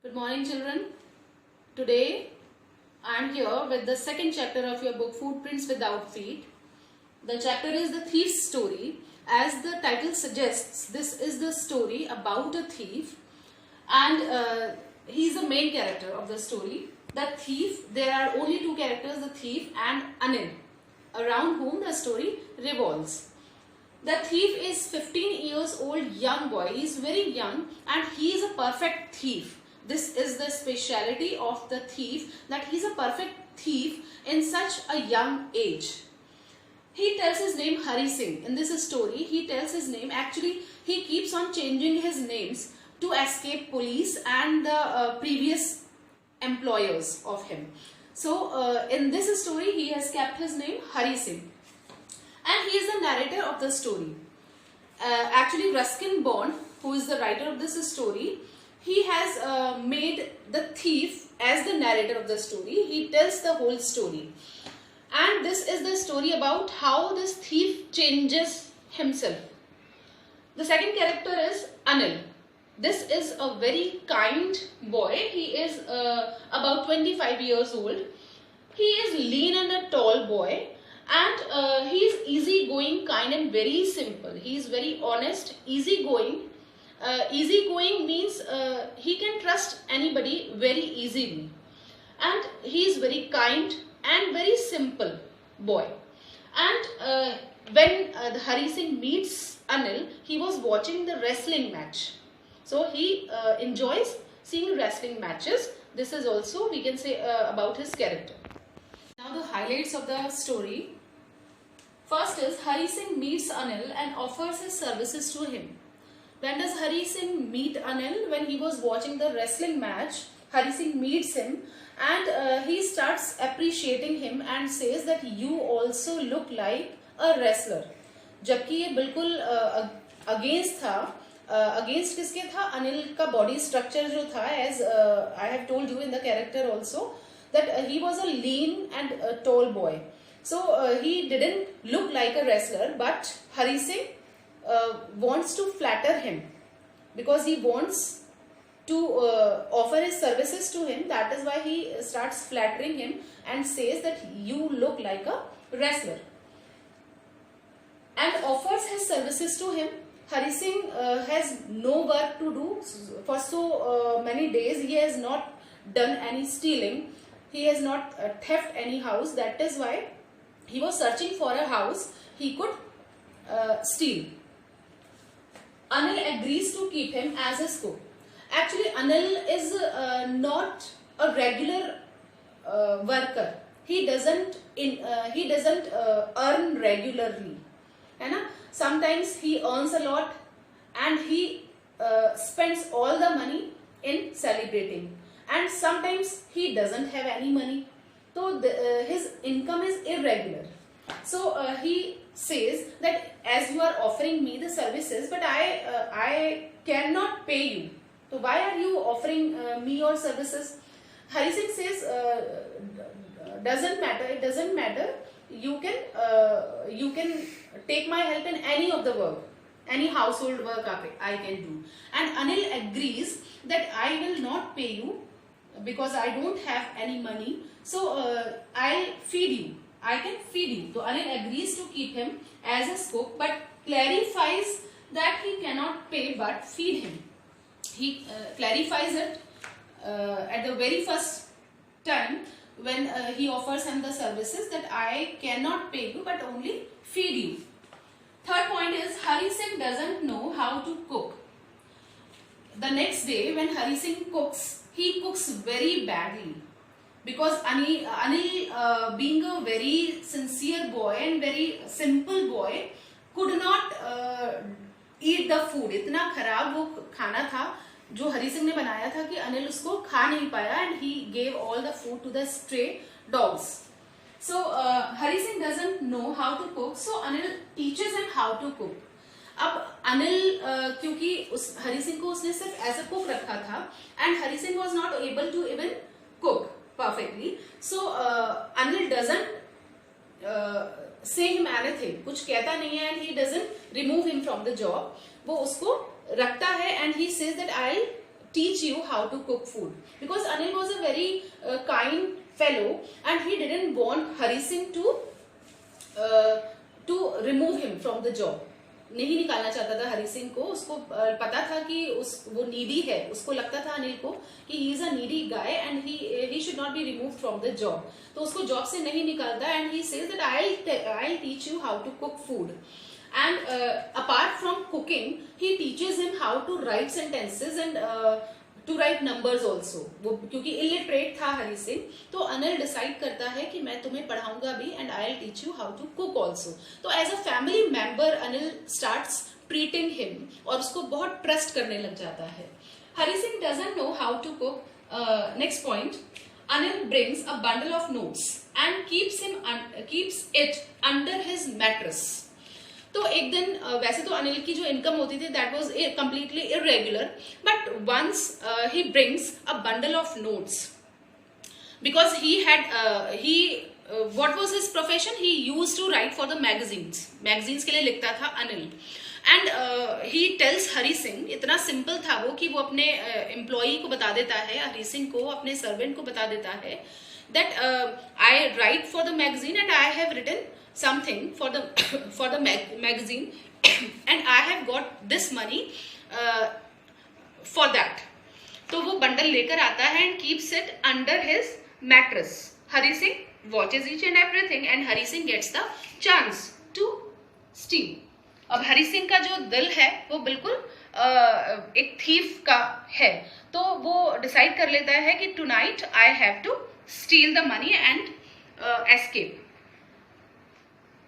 Good morning, children. Today I am here with the second chapter of your book Footprints Without Feet. The chapter is The Thief's Story. As the title suggests, this is the story about a thief, and he is the main character of the story. The thief, there are only two characters, the thief and Anil, around whom the story revolves. The thief is 15 years old young boy. He is very young and he is a perfect thief. This is the speciality of the thief, that he is a perfect thief in such a young age. He tells his name Hari Singh. In this story, he tells his name. Actually, he keeps on changing his names to escape police and the previous employers of him. So, in this story, he has kept his name Hari Singh. And he is the narrator of the story. Actually, Ruskin Bond, who is the writer of this story, he has made the thief as the narrator of the story. He tells the whole story. And this is the story about how this thief changes himself. The second character is Anil. This is a very kind boy. He is about 25 years old. He is lean and a tall boy. And he is easygoing, kind and very simple. He is very honest, easygoing. Easygoing means he can trust anybody very easily. And he is very kind and very simple boy. And when Hari Singh meets Anil, he was watching the wrestling match. So he enjoys seeing wrestling matches. This is also, we can say, about his character. Now the highlights of the story. First is Hari Singh meets Anil and offers his services to him. When does Hari Singh meet Anil? When he was watching the wrestling match, Hari Singh meets him and he starts appreciating him and says that you also look like a wrestler. जबकि ये बिल्कुल against था, against किसके था? Anil का body structure जो था, as I have told you in the character also, that he was a lean and a tall boy. So he didn't look like a wrestler, but Hari Singh wants to flatter him because he wants to offer his services to him. That is why he starts flattering him and says that you look like a wrestler and offers his services to him. Hari Singh has no work to do for so many days. He has not done any stealing. He has not theft any house. That is why he was searching for a house he could steal. Anil agrees to keep him as his cook. Actually, Anil is not a regular worker. He doesn't earn regularly. है ना? Sometimes he earns a lot and he spends all the money in celebrating. And sometimes he doesn't have any money. So his income is irregular. So he says that as you are offering me the services, but I cannot pay you. So why are you offering me your services? Hari Singh says, doesn't matter. It doesn't matter. You can take my help in any of the work, any household work I can do. And Anil agrees that I will not pay you because I don't have any money. So I'll feed you. I can feed you. So Anil agrees to keep him as his cook, but clarifies that he cannot pay but feed him. He clarifies it at the very first time when he offers him the services, that I cannot pay you but only feed you. Third point is Hari Singh doesn't know how to cook. The next day when Hari Singh cooks, he cooks very badly. Because Anil being a very sincere boy and very simple boy, could not eat the food. इतना खराब वो खाना था जो हरी सिंह ने बनाया था कि अनिल उसको खा नहीं पाया, and he gave all the food to the stray dogs. So Hari Singh doesn't know how to cook, so Anil teaches him how to cook. अब अनिल क्योंकि उस हरी सिंह को उसने सिर्फ एज अ कुक रखा था, and Hari Singh was not able to even cook perfectly. So Anil doesn't say him anything, कुछ कहता नहीं है, and he doesn't remove him from the job. वो उसको रखता है and he says that I'll teach you how to cook food. Because Anil was a very kind fellow and he didn't want Hari Singh to remove him from the job. नहीं निकालना चाहता था हरी सिंह को. उसको पता था कि वो नीडी है. उसको लगता था अनिल को कि he is a needy guy and he should not be remove from the job. तो उसको जॉब से नहीं निकालता and he says that I teach you how to cook food. And apart from cooking, he teaches him how to write sentences and to write numbers also. वो क्योंकि illiterate था हरी सिंह, तो Anil decide करता है कि मैं तुम्हें पढ़ाऊंगा भी and I'll teach you how to cook also. तो as a family member, Anil starts treating him और उसको बहुत trust करने लग जाता है. Hari Singh doesn't know how to cook. Next point, Anil brings a bundle of notes and keeps it under his mattress. तो एक दिन वैसे तो अनिल की जो इनकम होती थी that was completely irregular, but once he brings a bundle of notes because what was his profession, he used to write for the magazines के लिए लिखता था Anil. And he tells Hari Singh, इतना सिंपल था वो कि वो अपने एम्प्लॉई को बता देता है, हरी सिंह को, अपने सर्वेंट को बता देता है that I write for the magazine and I have written something for the magazine and I have got this money for that. तो वो बंडल लेकर आता है and keeps it under his mattress. Hari Singh watches each and everything and Hari Singh gets the chance to steal. अब हरी सिंह का जो दिल है वो बिल्कुल एक थीफ का है, तो वो डिसाइड कर लेता है कि tonight I have to steal the money and escape.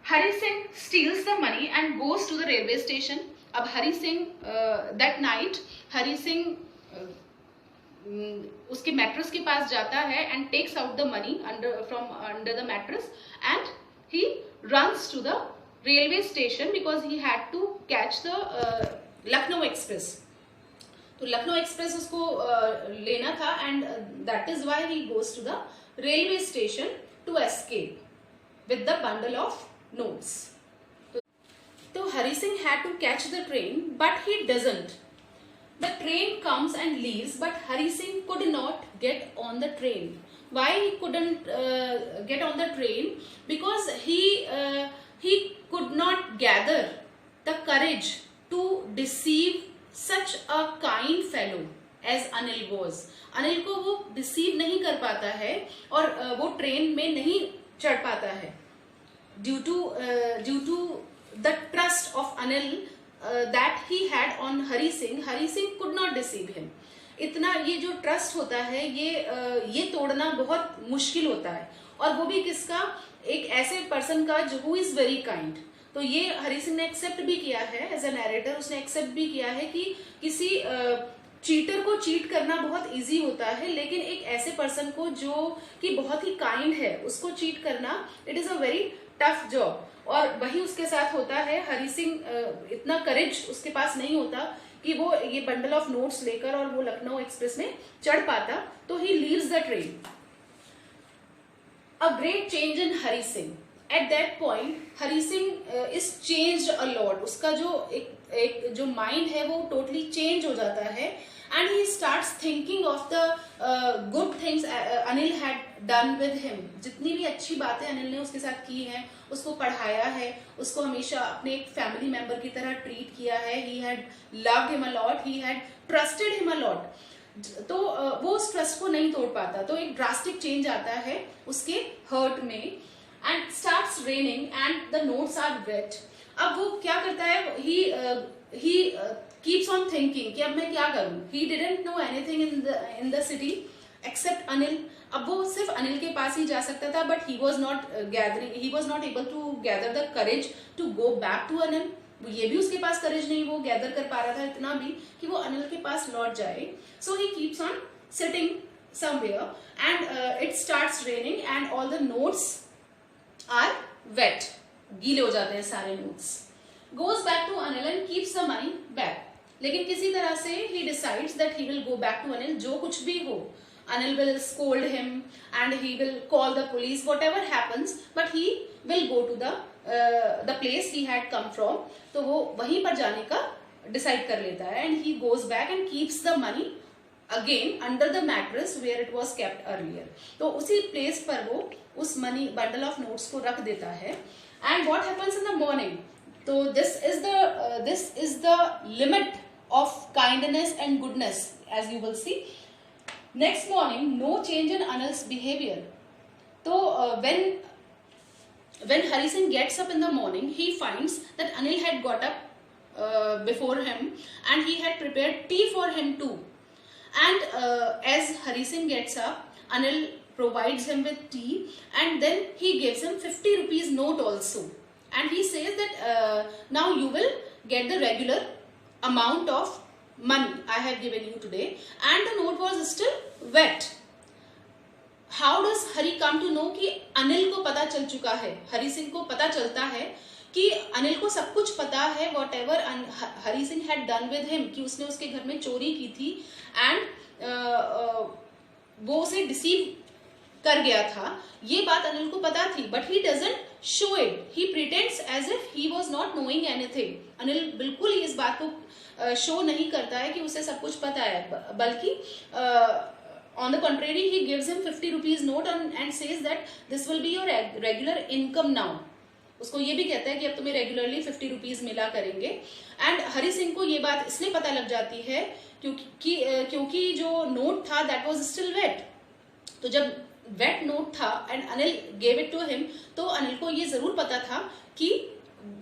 Hari Singh steals the money and goes to the railway station. अब हरी सिंह that night हरी सिंह उसके मैट्रेस के पास जाता है and takes out the money from under the mattress and he runs to the railway station because he had to catch the Lucknow Express. तो Lucknow express उसको लेना था and that is why he goes to the railway station to escape with the bundle of notes. So Hari Singh had to catch the train, but he doesn't. The train comes and leaves, but Hari Singh could not get on the train. Why he couldn't get on the train? Because he could not gather the courage to deceive such a kind fellow as Anil was. Anil को वो deceive नहीं कर पाता है और वो train में नहीं चढ़ पाता है. Due to the trust of Anil that he had on Hari Singh could not deceive him. इतना ये जो ट्रस्ट होता है ये तोड़ना बहुत मुश्किल होता है, और वो भी किसका, एक ऐसे पर्सन का जो हु इज वेरी काइंड. तो ये हरी सिंह ने एक्सेप्ट भी किया है एज अ नैरेटर. उसने एक्सेप्ट भी किया है कि किसी चीटर को चीट करना बहुत इजी होता है, लेकिन एक ऐसे पर्सन को जो कि बहुत ही काइंड है उसको चीट करना it is a very tough job. और वही उसके साथ होता है. हरी सिंह इतना करेज उसके पास नहीं होता कि वो ये बंडल ऑफ नोट्स लेकर और वो लखनऊ एक्सप्रेस में चढ़ पाता. तो he leaves the train. A great change in Hari Singh. At that point Hari Singh is changed a lot. उसका जो एक जो माइंड है वो टोटली चेंज हो जाता है and he starts thinking of the good things Anil had done with him. जितनी भी अच्छी बातें अनिल ने उसके साथ की हैं, उसको पढ़ाया है, उसको हमेशा अपने एक फैमिली मेंबर की तरह ट्रीट किया है. he had loved him a lot, he had trusted him a lot. तो वो उस ट्रस्ट को नहीं तोड़ पाता. तो एक ड्रास्टिक चेंज आता है उसके हर्ट में and starts raining and the notes are wet. अब वो क्या करता है, he keeps on thinking कि अब मैं क्या करूं. He didn't know anything in the city except Anil. अब वो सिर्फ अनिल के पास ही जा सकता था, but he was not able to gather the courage to go back to Anil. ये भी उसके पास करेज नहीं वो गैदर कर पा रहा था इतना भी कि वो अनिल के पास लौट जाए. So he keeps on sitting somewhere and it starts raining and all the notes are wet. गीले हो जाते हैं सारे notes. Goes back to Anil and keeps the money back. लेकिन किसी तरह से he decides that he will go back to Anil. जो कुछ भी हो, Anil will scold him and he will call the police, whatever happens, but he will go to the place he had come from. तो वो वहीं पर जाने का डिसाइड कर लेता है and he goes back and keeps the money again under the mattress where it was kept earlier. तो उसी place पर वो उस money bundle of notes को रख देता है. And what happens in the morning? So this is the limit of kindness and goodness, as you will see. Next morning, no change in Anil's behavior. So when Hari Singh gets up in the morning, he finds that Anil had got up before him and he had prepared tea for him too. And as Hari Singh gets up, Anil provides him with tea and then he gives him 50 rupees note also. And he says that now you will get the regular amount of money I have given you today. And the note was still wet. How does Hari come to know कि अनिल को पता चल चुका है? हरी सिंह को पता चलता है कि अनिल को सब कुछ पता है, what ever Hari Singh had done with him, कि उसने उसके घर में चोरी की थी एंड वो उसे डिसीव कर गया था. ये बात अनिल को पता थी, but he doesn't show it. He pretends as if he was not knowing anything. Anil बिल्कुल ही इस बात को शो नहीं करता है कि उसे सब कुछ पता है, बल्कि on the contrary he gives him 50 rupees note and says that this will be your regular income now. उसको ये भी कहता है कि अब तुम्हें रेगुलरली 50 रुपीज मिला करेंगे. एंड हरी सिंह को ये बात इसलिए पता लग जाती है क्योंकि जो नोट था दैट वाज स्टिल वेट. तो जब वेट नोट था and Anil gave it to him, तो अनिल को ये जरूर पता था कि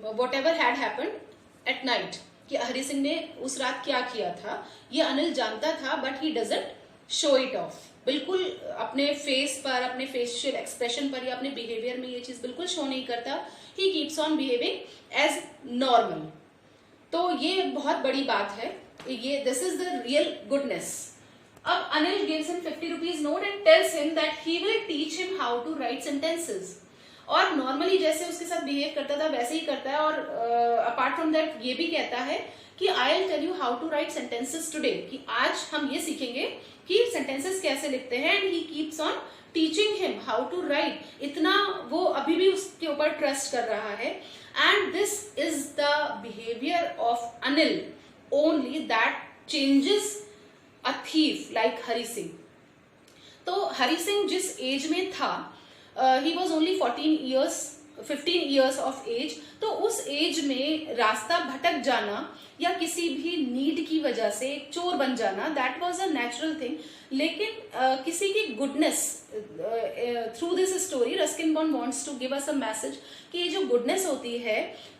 whatever had happened at night, कि हरी सिंह ने उस रात क्या किया था, ये अनिल जानता था, but he doesn't show it of. बिल्कुल अपने फेस पर, अपने फेशियल एक्सप्रेशन पर या अपने बिहेवियर में ये चीज बिल्कुल शो नहीं करता. He keeps on behaving as normal. तो ये बहुत बड़ी बात है. ये this is the real goodness. अब Anil gives him 50 rupees note and tells him that he will teach him how to write sentences. और नॉर्मली जैसे उसके साथ बिहेव करता था वैसे ही करता है. और अपार्ट फ्रॉम दैट ये भी कहता है कि I will tell you how to write sentences today, कि आज हम ये सीखेंगे कि सेंटेंसेस कैसे लिखते हैं. And he keeps on teaching him how to write. इतना वो अभी भी उसके ऊपर ट्रस्ट कर रहा है. And this is the behaviour of Anil only that changes a thief like Hari Singh. तो हरी सिंह जिस एज में था, he was only 15 years of age. तो उस एज में रास्ता भटक जाना या किसी भी नीड की वजह से चोर बन जाना, that was a natural thing. लेकिन किसी की goodness, through this story Ruskin Bond wants to give us a message कि ये जो गुडनेस होती है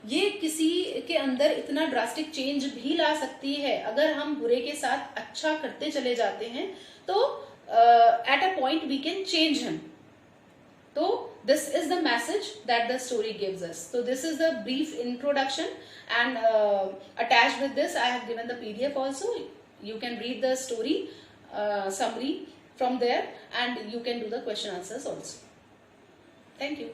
ये किसी के अंदर इतना ड्रास्टिक चेंज भी ला सकती है. अगर हम बुरे के साथ अच्छा करते चले जाते हैं तो at a point we can change him. So this is the message that the story gives us. So this is the brief introduction, and attached with this I have given the PDF also. You can read the story summary from there, and you can do the question answers also. Thank you.